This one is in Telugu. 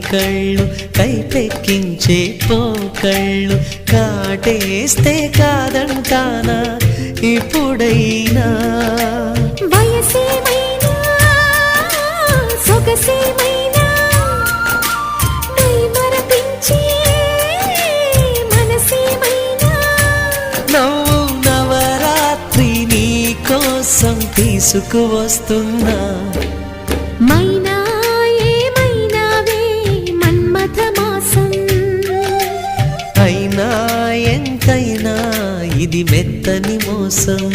కళ్ళు కైపెక్కించే పోకళ్ళు కాటేస్తే కాదంటానా ఇప్పుడైనా వయసేమైనా సొగసేమైనా మరపించే మనసేమైనా నవ్వు నవరాత్రి నీ కోసం తీసుకువస్తున్నా మైనా ఏమైనావే మన్మథ మాసం అయినా ఎంతైనా ఇది మెత్తని మోసం